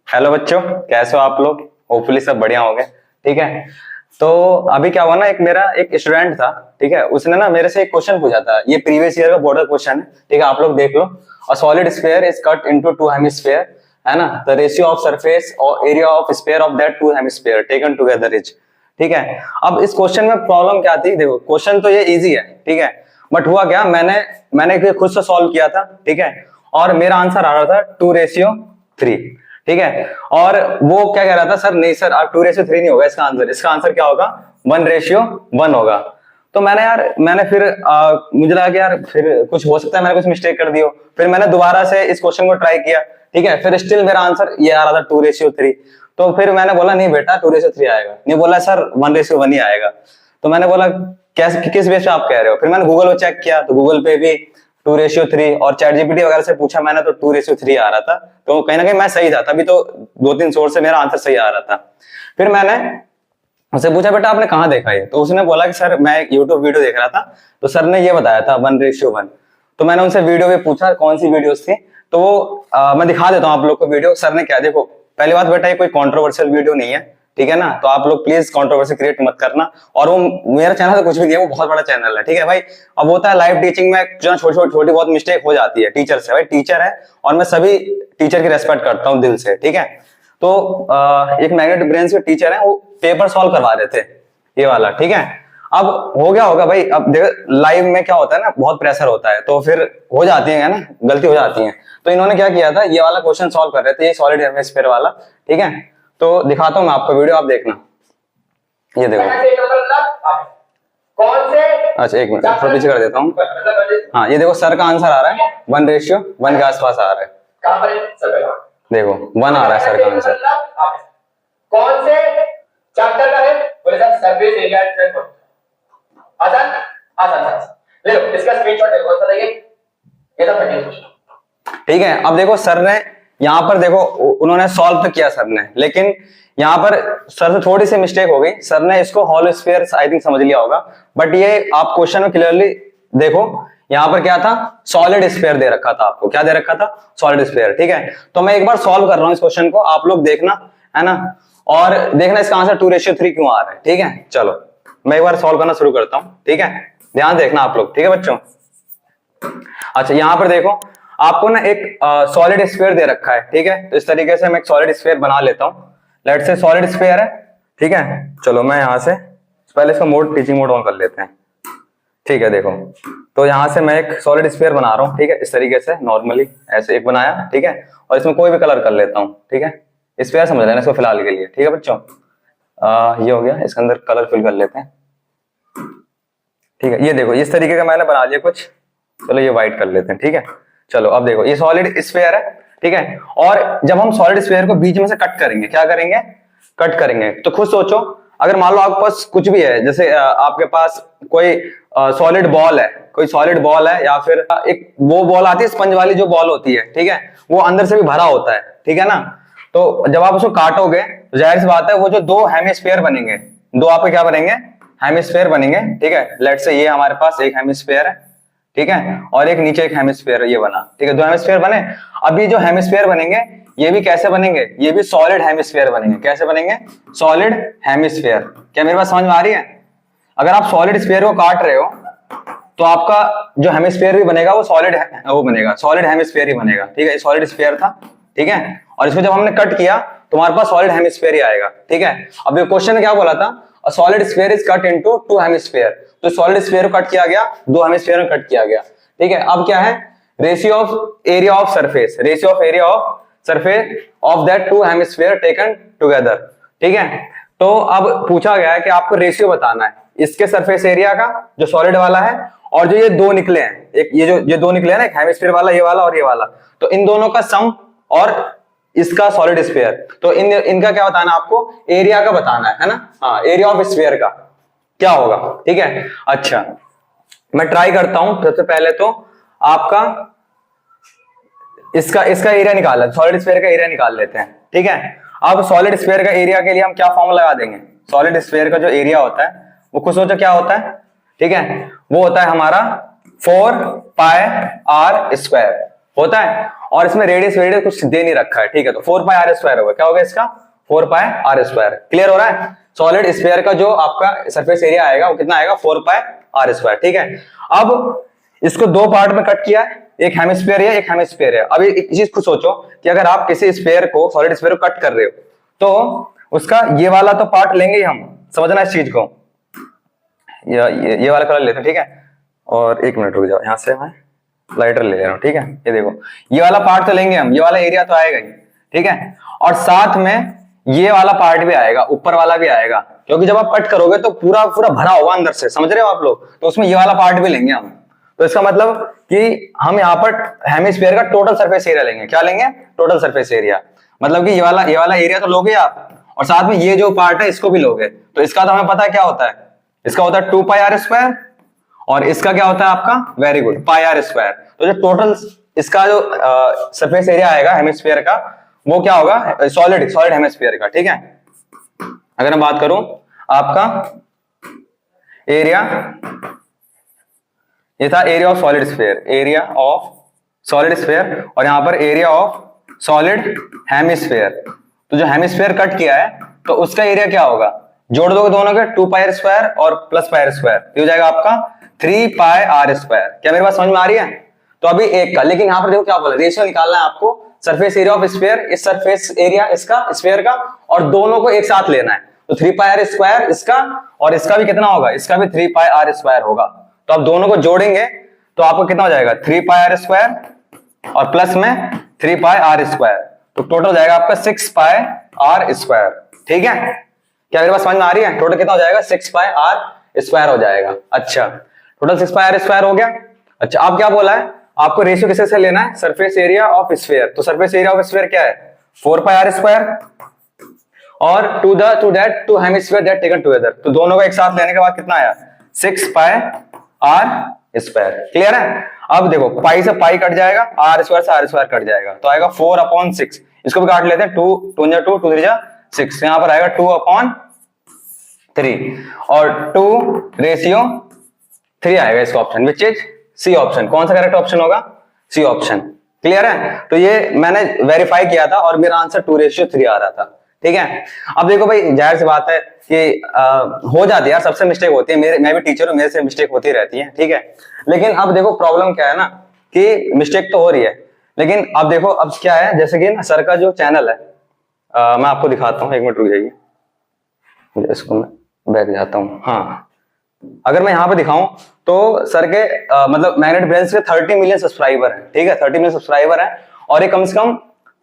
Hello बच्चों, कैसे हो आप लोग। होपफुली सब बढ़िया होंगे। ठीक है, तो अभी क्या हुआ ना, एक एक स्टूडेंट था। ठीक है, उसने ना मेरे से एक क्वेश्चन पूछा था। ये प्रीवियस ईयर का बोर्डर क्वेश्चन है। ठीक है, आप लोग देख लो। A solid sphere is cut into two hemisphere, है ना। द रेशियो ऑफ सरफेस और area of sphere of that two hemisphere taken together is. ठीक है, अब इस क्वेश्चन में प्रॉब्लम क्या थी, देखो क्वेश्चन तो ये इजी है। ठीक है, बट हुआ क्या, मैंने खुद से सॉल्व किया था। ठीक है, और मेरा आंसर आ रहा था 2:3। ठीक है, और वो क्या कह रहा था, सर नहीं सर, आप 2:3 नहीं होगा इसका आंसर। इसका आंसर क्या होगा, 1:1 होगा। तो मैंने फिर मुझे लगा कि यार फिर कुछ हो सकता है, मैंने कुछ मिस्टेक कर दी हो। फिर मैंने दोबारा से इस क्वेश्चन को ट्राई किया। ठीक है, फिर स्टिल मेरा आंसर ये आ रहा था 2:3। तो फिर मैंने बोला नहीं बेटा 2:3 आएगा। नहीं, बोला सर 1:1 ही आएगा। तो मैंने बोला कैसे, किस बेस पे आप कह रहे हो। फिर मैंने गूगल पे चेक किया, तो गूगल पे भी 2:3, और चैट जीपीटी वगैरह से पूछा मैंने तो 2:3 आ रहा था। तो कहीं ना कहीं मैं सही था, तभी तो 2-3 सोर्स से मेरा आंसर सही आ रहा था। फिर मैंने उससे पूछा बेटा आपने कहाँ देखा ये, तो उसने बोला कि सर मैं यूट्यूब वीडियो देख रहा था, तो सर ने ये बताया था 1:1। तो मैंने उनसे वीडियो भी पूछा कौन सी वीडियोस थी, तो मैं दिखा देता हूँ आप लोग को वीडियो। सर ने क्या, देखो पहली बात बेटा ये कोई कंट्रोवर्शियल वीडियो नहीं है। ठीक है ना, तो आप लोग प्लीज कंट्रोवर्सी क्रिएट मत करना। और वो मेरा चैनल तो कुछ भी नहीं है, वो बहुत बड़ा चैनल है। ठीक है भाई, अब होता है लाइव टीचिंग में जो छोटी बहुत मिस्टेक हो जाती है। टीचर से, भाई टीचर है और मैं सभी टीचर की रेस्पेक्ट करता हूँ दिल से। ठीक है, तो एक मैग्नेटिक ब्रेन के टीचर है, वो पेपर सॉल्व करवा रहे थे ये वाला। ठीक है, अब हो गया होगा भाई, अब देखो लाइव में क्या होता है ना, बहुत प्रेशर होता है, तो फिर हो जाती है ना, गलती हो जाती है। तो इन्होंने क्या किया था, ये वाला क्वेश्चन सॉल्व कर रहे थे, ये सॉलिड हेमिस्फीयर वाला। ठीक है, तो दिखाता हूं मैं आपको वीडियो, आप देखना। ये देखो, कौन से, अच्छा एक मिनट थोड़ा पीछे कर देता हूँ। हाँ ये देखो सर का आंसर आ रहा है 1:1 के आसपास आ रहा है। कहां पर है, देखो 1 आ रहा है सर का आंसर। कौन से चैप्टर का है, बोले सर सर्विस एरिया एंड आसान आसान ले लो, इसका स्क्रीनशॉट ले लो। ये तो फटी। ठीक है, अब देखो सर ने यहाँ पर देखो उन्होंने सॉल्व तो किया सर ने, लेकिन यहाँ पर सर से थोड़ी सी मिस्टेक हो गई। सर ने इसको हॉलो स्फीयर आई थिंक समझ लिया होगा, बट ये आप क्वेश्चन में क्लियरली देखो, यहाँ पर क्या था, सॉलिड स्फीयर दे रखा था आपको। क्या दे रखा था, सॉलिड स्फीयर। ठीक है, तो मैं एक बार सॉल्व कर रहा हूँ इस क्वेश्चन को, आप लोग देखना, है ना, और देखना इसका आंसर 2:3 क्यों आ रहा है। ठीक है, चलो मैं एक बार सॉल्व करना शुरू करता हूँ। ठीक है, ध्यान देखना आप लोग। ठीक है बच्चों, अच्छा यहाँ पर देखो आपको ना एक सॉलिड स्फीयर दे रखा है। ठीक है, तो इस तरीके से मैं एक सॉलिड स्फीयर बना लेता हूँ। लेट्स से सॉलिड स्फीयर है। ठीक है, चलो मैं यहाँ से पहले इसका मोड, टीचिंग मोड ऑन कर लेते हैं। ठीक है, देखो तो यहाँ से मैं एक सॉलिड स्फीयर बना रहा हूँ। ठीक है, इस तरीके से नॉर्मली ऐसे एक बनाया। ठीक है, और इसमें कोई भी कलर कर लेता हूँ। ठीक है, स्फीयर समझ लेना इसको फिलहाल के लिए। ठीक है बच्चों, ये हो गया, इसके अंदर कलर फिल कर लेते हैं। ठीक है, ये देखो इस तरीके का मैंने बना लिया कुछ। चलो ये व्हाइट कर लेते हैं। ठीक है, चलो अब देखो ये सॉलिड स्फीयर है। ठीक है, और जब हम सॉलिड स्फीयर को बीच में से कट करेंगे, क्या करेंगे, कट करेंगे, तो खुद सोचो, अगर मान लो आपके पास कुछ भी है, जैसे आपके पास कोई सॉलिड बॉल है, कोई सॉलिड बॉल है, या फिर एक वो बॉल आती है स्पंज वाली जो बॉल होती है। ठीक है, वो अंदर से भी भरा होता है। ठीक है ना, तो जब आप उसको काटोगे तो जाहिर सी बात है वो जो दो हेमिस्फीयर बनेंगे, दो आपके क्या बनेंगे, हेमिस्फीयर बनेंगे। ठीक है, लेट्स से ये हमारे पास एक हेमिस्फीयर है। ठीक है, और एक नीचे एक हेमिस्फीयर ये बना। ठीक है, दो हेमिस्फीयर बने। अब ये जो हेमिस्फीयर बनेंगे ये भी कैसे बनेंगे, ये भी सॉलिड हेमिस्फीयर बनेंगे। कैसे बनेंगे, सॉलिड हेमिस्फीयर। क्या मेरे पास समझ में आ रही है। अगर आप सॉलिड स्फीयर को काट रहे हो तो आपका जो हेमिस्फीयर भी बनेगा वो सॉलिड वो बनेगा, सॉलिड हेमिस्फीयर ही बनेगा। ठीक है, ये सॉलिड स्फीयर था। ठीक है, और इसको जब हमने कट किया तो हमारे पास सॉलिड हेमिस्फीयर ही आएगा। ठीक है, अब ये क्वेश्चन ने क्या बोला था, अ solid sphere is cut into two hemisphere. तो सॉलिड स्फीयर को कट किया गया, दो हेमिस्फीयर में कट किया गया। ठीक है, अब क्या है, ratio of area of surface, ratio of area of surface of that two hemisphere taken together. ठीक है, तो अब पूछा गया है कि आपको रेशियो बताना है इसके सरफेस एरिया का जो सॉलिड वाला है, और जो ये दो निकले हैं, एक ये दो निकले हैं ना, एक हेमिस्फीयर वाला ये वाला और ये वाला, तो इन दोनों का सम और इसका सॉलिड स्फीयर, तो इनका क्या बताना आपको, एरिया का बताना है ना। हाँ, एरिया ऑफ स्फीयर का क्या होगा। ठीक है, अच्छा मैं ट्राई करता हूं। सबसे पहले तो आपका इसका एरिया निकाल लेते, सॉलिड स्फीयर का एरिया निकाल लेते हैं। ठीक है, अब सॉलिड स्फीयर का एरिया के लिए हम क्या फॉर्मूला लगा देंगे, सॉलिड स्फीयर का जो एरिया होता है वो खुद सोचो क्या होता है। ठीक है, वो होता है हमारा 4 पाई r स्क्वायर, होता है, और इसमें रेडियस कुछ दे नहीं रखा है, ठीक है। तो 4 पाई आर स्क्वायर होगा, क्या होगा इसका 4 पाई आर स्क्वायर। क्लियर हो रहा है? सॉलिड स्फीयर का जो आपका सरफेस एरिया आएगा वो कितना आएगा 4 पाई आर स्क्वायर, ठीक है। अब इसको दो पार्ट में कट किया है, एक हेमिस्फीयर है एक हेमिस्फीयर है। अभी एक चीज को सोचो कि अगर आप किसी स्फीयर को सॉलिड स्फीयर को कट कर रहे हो तो उसका ये वाला तो पार्ट लेंगे ही हम, समझना इस चीज को। ये वाला कलर लेते हैं, ठीक है। और एक मिनट रुक जाओ, यहां से मैं लाइटर ले रहा हूं, ठीक है। ये देखो ये वाला पार्ट तो लेंगे हम, ये वाला एरिया तो आएगा ही, ठीक है। और साथ में ये वाला पार्ट भी आएगा, ऊपर वाला भी आएगा, क्योंकि जब आप कट करोगे तो पूरा पूरा भरा होगा अंदर से, समझ रहे हो आप लोग। तो उसमें ये वाला पार्ट भी लेंगे हम। तो इसका मतलब कि हम यहाँ पर हेमिस्फीयर का टोटल सरफेस एरिया लेंगे। क्या लेंगे? Total surface area. मतलब कि ये वाला एरिया तो लोगे आप, और साथ में ये जो पार्ट है इसको भी लोगे। तो इसका तो हमें पता है क्या होता है, इसका होता है 2 पाई आर स्क्वायर, और इसका क्या होता है आपका, very good, pi R square. तो जो टोटल इसका जो सरफेस एरिया आएगा हेमिस्फीयर का वो क्या होगा, सॉलिड हेमिस्फीयर का, ठीक है। अगर मैं बात करूं आपका एरिया, ये था area of solid sphere, area of solid sphere, और यहां पर एरिया ऑफ सॉलिड हेमिस्फीयर। तो जो हेमिस्फीयर कट किया है तो उसका एरिया क्या होगा, जोड़ दोगे दोनों के 2 पाई आर स्क्वायर और प्लस पाई आर स्क्वायर, ये हो जाएगा आपका 3 पाई आर स्क्वायर। क्या मेरी बात समझ में आ रही है? तो अभी एक का, लेकिन यहां पर देखो क्या बोला, रेशियो निकालना है आपको सरफेस एरिया ऑफ स्फीयर, इस सरफेस एरिया इसका स्फीयर का, और दोनों को एक साथ लेना है। तो 3 पाई आर स्क्वायर इसका, और इसका भी कितना होगा, इसका भी 3 पाई आर स्क्वायर होगा। तो आप दोनों को जोड़ेंगे तो आपको कितना हो जाएगा 3 पाई आर स्क्वायर और प्लस में 3 पाई आर स्क्वायर, तो टोटल हो जाएगा आपका 6 पाई आर स्क्वायर, ठीक है। क्या मेरे पास समझ में आ रही है? टोटल कितना हो जाएगा 6 पाई आर स्क्वायर हो जाएगा। अच्छा, टोटल 6 पाई आर स्क्वायर हो गया। अच्छा, अब क्या बोला है आपको, रेशियो किससे से लेना है, सरफेस एरिया ऑफ स्फीयर। तो सरफेस एरिया ऑफ स्फीयर क्या है 4 पाई आर स्क्वायर, और two hemisphere that taken together, तो दोनों को एक साथ लेने के बाद कितना आया 6 पाई आर स्क्वायर। क्लियर है? अब देखो पाई से पाई कट जाएगा, आर स्क्वायर से आर स्क्वायर कट जाएगा, तो आएगा 4/6। इसको भी काट लेते हैं, 2 2 2 2 6, यहां पर आएगा 2/3 और 2/3 आएगा इसका option, which is C option. कौन सा करेक्ट ऑप्शन होगा? C option. क्लियर है? तो ये मैंने वेरीफाई किया था और मेरा आंसर 2/3 आ रहा था, ठीक है। अब देखो भाई, जाहिर सी बात है कि हो जाती है यार, सबसे मिस्टेक होती है, मैं भी टीचर हूं, मेरे से मिस्टेक होती रहती है, ठीक है। लेकिन अब देखो प्रॉब्लम क्या है ना, कि मिस्टेक तो हो रही है, लेकिन अब देखो अब क्या है, जैसे कि ना सर का जो चैनल है, मैं आपको दिखाता हूँ, एक मिनट रुक जाइए, इसको मैं बैठ जाता हूँ। हाँ, अगर मैं यहाँ पे दिखाऊं तो सर के मतलब मैग्नेट ब्रेंच के 30 मिलियन सब्सक्राइबर है, ठीक है, 30 मिलियन सब्सक्राइबर है, और ये कम से कम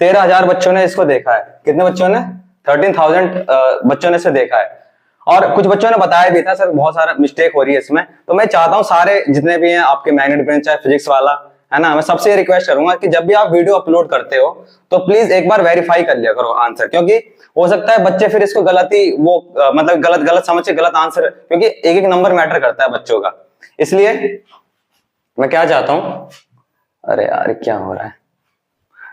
13,000 बच्चों ने इसको देखा है। कितने बच्चों ने? 13,000 बच्चों ने इसे देखा है। और कुछ बच्चों ने बताया भी था सर बहुत सारा मिस्टेक हो रही है इसमें। तो मैं चाहता हूं सारे जितने भी हैं आपके मैग्नेट ब्रेंच, चाहे फिजिक्स वाला है ना, मैं सबसे रिक्वेस्ट करूंगा कि जब भी आप वीडियो अपलोड करते हो तो प्लीज एक बार वेरीफाई कर लिया करो आंसर, क्योंकि हो सकता है बच्चे फिर इसको मतलब गलत समझ के गलत आंसर, क्योंकि एक एक नंबर मैटर करता है बच्चों का। इसलिए मैं क्या चाहता हूं, अरे यार क्या हो रहा है,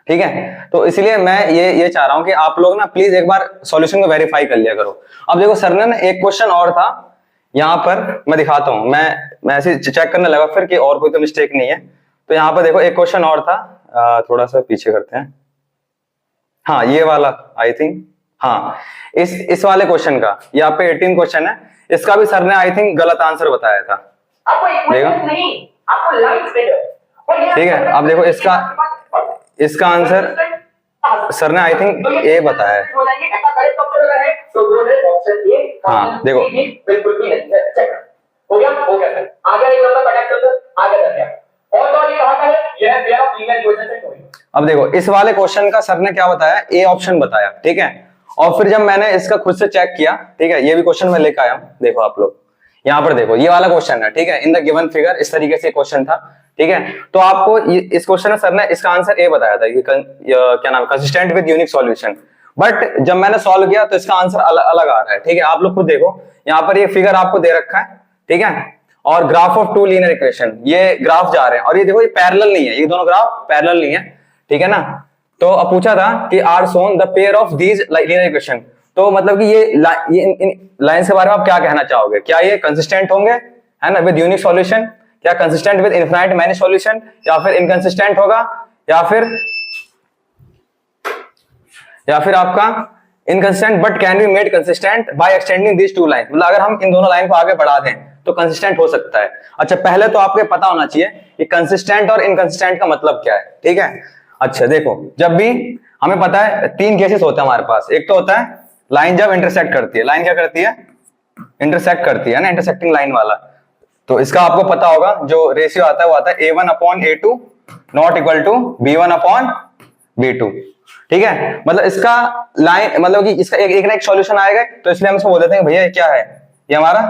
ठीक है। तो इसलिए मैं ये चाह रहा हूं कि आप लोग ना प्लीज एक बार सॉल्यूशन को वेरीफाई कर लिया करो। अब देखो सर ने ना एक क्वेश्चन और था यहाँ पर, मैं दिखाता हूं, मैं ऐसे चेक करने लगा फिर कि और कोई तो मिस्टेक नहीं है। तो यहाँ पर देखो एक क्वेश्चन और था, थोड़ा सा पीछे करते हैं, हाँ ये वाला आई थिंक, हाँ इस वाले क्वेश्चन का, यहाँ पे 18 क्वेश्चन है, इसका भी सर ने आई थिंक गलत आंसर बताया था। आपको नहीं, आपको लाइन्स देगा, ठीक है। अब देखो इसका आंसर सर ने आई थिंक ए बताया है। हाँ देखो, बिल्कुल भी नहीं है, हो गया सर, आगे एक नंबर कनेक्ट कर दो, आगे कर दिया। और ये कहां का है, यह है पेयर ऑफ लीनियर इक्वेशन से कोई। अब देखो इस वाले क्वेश्चन का सर ने क्या बताया, ए ऑप्शन बताया, ठीक है। और फिर जब मैंने इसका खुद से चेक किया, ठीक है, ये भी क्वेश्चन मैं लेकर आया हूं, देखो आप लोग यहाँ पर देखो, ये वाला क्वेश्चन है, ठीक है, इन द गिवन फिगर, इस तरीके से क्वेश्चन था, ठीक है। तो आपको इस क्वेश्चन में सर ने इसका आंसर ए बताया था, ये क्या नाम, consistent with unique solution. But जब मैंने सॉल्व किया तो इसका आंसर अलग आ रहा है, ठीक है। आप लोग खुद देखो, यहाँ पर ये फिगर आपको दे रखा है, ठीक है, और ग्राफ ऑफ 2 लीनियर इक्वेशन, ये ग्राफ जा रहे हैं, और ये देखो ये पैरेलल नहीं है, ये दोनों ग्राफ पैरेलल नहीं है, ठीक है ना। तो अब पूछा था कि are shown the pair of these linear equation, तो मतलब कि ये इन लाइंस के बारे में आप क्या कहना चाहोगे, क्या ये कंसिस्टेंट होंगे, है ना, विद यूनिक सॉल्यूशन, क्या consistent with infinite many solution, या फिर इनकंसिस्टेंट होगा, या फिर आपका inconsistent but can be made consistent by extending this two line, मतलब अगर हम इन दोनों लाइन को आगे बढ़ा दें तो कंसिस्टेंट हो सकता है। अच्छा, पहले तो आपको पता होना चाहिए कि कंसिस्टेंट और इनकंसिस्टेंट का मतलब क्या है, ठीक है। अच्छा देखो, जब भी हमें पता है 3 केसेस होते हैं हमारे पास। एक तो होता है लाइन जब इंटरसेक्ट करती है, लाइन क्या करती है, इंटरसेक्ट करती है ना, इंटरसेक्टिंग लाइन वाला। तो इसका आपको पता होगा जो रेशियो आता है वो आता है A1/A2 not equal to B1/B2, ठीक है। मतलब इसका लाइन, मतलब कि इसका एक ना एक सॉल्यूशन आएगा, तो इसलिए हम इसको बोल देते हैं भैया ये क्या है, ये हमारा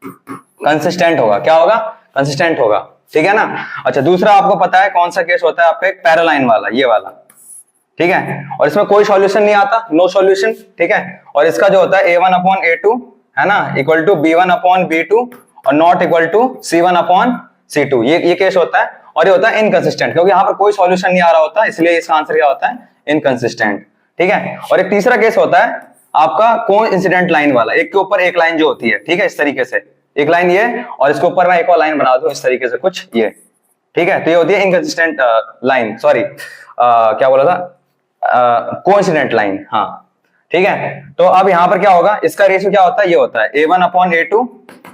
कंसिस्टेंट होगा। क्या होगा, कंसिस्टेंट होगा, ठीक है ना। अच्छा, दूसरा आपको पता है कौन सा केस होता है आपका, एक पैरालाइन वाला, ये वाला, ठीक है। और इसमें कोई सॉल्यूशन नहीं आता, नो सॉल्यूशन, ठीक है। और इसका जो होता है A1/A2 है ना इक्वल टू B1/B2 और नॉट इक्वल टू C1/C2, ये केस होता है। और ये होता है इनकंसिस्टेंट, क्योंकि यहाँ पर कोई सॉल्यूशन नहीं आ रहा होता, इसलिए इसका आंसर क्या होता है, इनकंसिस्टेंट, ठीक है। और एक तीसरा केस होता है आपका कोइंसिडेंट लाइन वाला, एक के ऊपर एक लाइन जो होती है, ठीक है, इस तरीके से एक लाइन ये, और इसके ऊपर मैं एक और लाइन बना दूं इस तरीके से कुछ ये, ठीक है। तो ये होती है इनकंसिस्टेंट लाइन, सॉरी क्या बोला था, कोइंसिडेंट लाइन, हाँ, ठीक है। तो अब यहां पर क्या होगा, इसका रेशियो क्या होता है, ये होता है A1/A2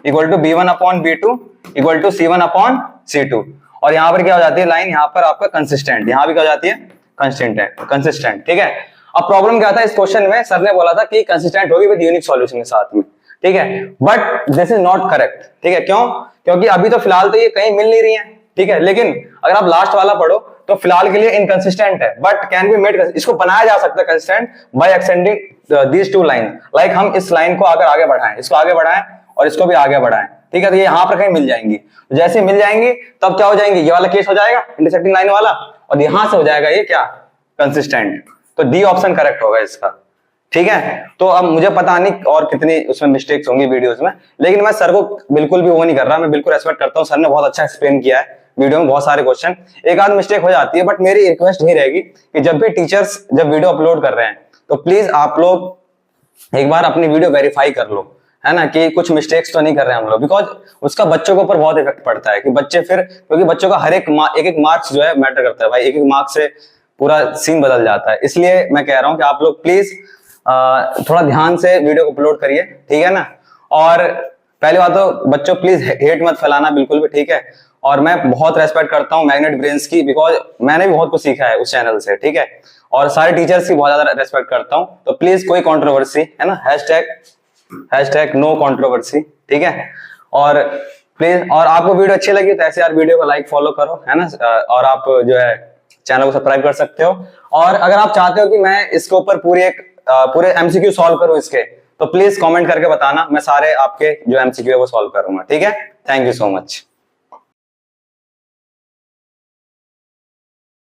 equal to B1/B2 equal to C1/C2। और यहां पर क्या हो जाती है लाइन, यहां पर आपका कंसिस्टेंट, यहां भी क्या हो जाती है, कंसिस्टेंट, ठीक है। अब प्रॉब्लम क्या था इस क्वेश्चन में, सर ने बोला था कि कंसिस्टेंट होगी विद यूनिक सॉल्यूशन के साथ में, ठीक है। But this is not correct, ठीक है। क्यों, क्योंकि अभी तो फिलहाल तो ये कहीं मिल नहीं रही है, ठीक है। लेकिन अगर आप लास्ट वाला पढ़ो तो फिलहाल के लिए इनकंसिस्टेंट है, बट कैन बी मेड, इसको बनाया जा सकता है consistent by extending these two line. Like हम इस लाइन को अगर आगे बढ़ाएं, इसको आगे बढ़ाएं और इसको भी आगे बढ़ाएं, ठीक है। तो ये यहां पर कहीं मिल जाएंगी, जैसे मिल जाएंगी तब क्या हो जाएंगे, ये वाला केस हो जाएगा इंटरसेक्टिंग लाइन वाला, और यहां से हो जाएगा ये क्या, कंसिस्टेंट। तो डी ऑप्शन करेक्ट होगा इसका, ठीक है। तो अब मुझे पता नहीं और कितनी उसमें मिस्टेक्स होंगी वीडियोस में, लेकिन मैं सर को बिल्कुल भी वो नहीं कर रहा, मैं बिल्कुल रेस्पेक्ट करता हूँ, सर ने बहुत अच्छा एक्सप्लेन किया है वीडियो में, बहुत सारे क्वेश्चन, एक आध मिस्टेक हो जाती है, बट मेरी रिक्वेस्ट यही रहेगी कि जब भी टीचर्स जब वीडियो अपलोड कर रहे हैं तो प्लीज आप लोग एक बार अपनी वीडियो वेरीफाई कर लो, है ना, कि कुछ मिस्टेक्स तो नहीं कर रहे हैं हम लोग, बिकॉज उसका बच्चों के ऊपर बहुत इफेक्ट पड़ता है कि बच्चे फिर, क्योंकि बच्चों का हर एक एक मार्क्स जो है मैटर करता है भाई, एक मार्क्स से पूरा सीन बदल जाता है। इसलिए मैं कह रहा हूं कि आप लोग प्लीज थोड़ा ध्यान से वीडियो को अपलोड करिए, ठीक है ना। और पहली बात तो बच्चों प्लीज हेट मत फैलाना बिल्कुल भी, ठीक है। और मैं बहुत रेस्पेक्ट करता हूँ मैग्नेट ब्रेन्स की, बिकॉज मैंने भी बहुत कुछ सीखा है उस चैनल से, ठीक है। और सारे टीचर्स की बहुत ज्यादा रेस्पेक्ट करता हूँ, तो प्लीज कोई कंट्रोवर्सी, है ना, हैशटैग नो कंट्रोवर्सी, ठीक है। और प्लीज, और आपको वीडियो अच्छी लगी तो ऐसे यार वीडियो को लाइक फॉलो करो, है ना। और आप जो है चैनल को सब्सक्राइब कर सकते हो। और अगर आप चाहते हो कि मैं इसके ऊपर पूरे एमसीक्यू सॉल्व करूं इसके, तो प्लीज कमेंट करके बताना, मैं सारे आपके जो एमसीक्यू है वो सॉल्व करूंगा, ठीक है। Thank you so much.